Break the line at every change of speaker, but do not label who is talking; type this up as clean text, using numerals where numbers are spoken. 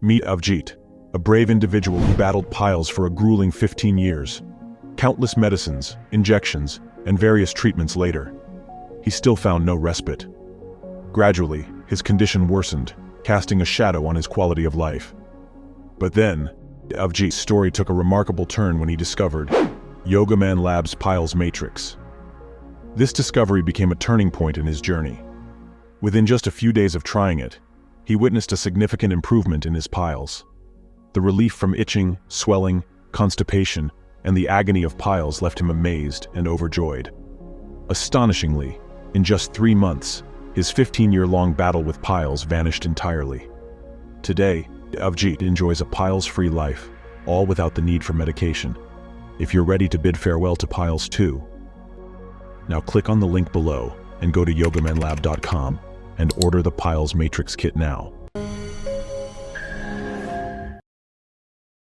Meet Avijeet, a brave individual who battled piles for a grueling 15 years. Countless medicines, injections, and various treatments later, he still found no respite. Gradually, his condition worsened, casting a shadow on his quality of life. But then, Avijeet's story took a remarkable turn when he discovered yogamanlab's pilesmatrix. This discovery became a turning point in his journey. Within just a few days of trying it, he witnessed a significant improvement in his piles. The relief from itching, swelling, constipation, and the agony of piles left him amazed and overjoyed. Astonishingly, in just 3 months, his 15-year-long battle with piles vanished entirely. Today, Avijeet enjoys a piles-free life, all without the need for medication. If you're ready to bid farewell to piles too, now click on the link below and go to yogamanlab.com and order the Piles Matrix Kit now.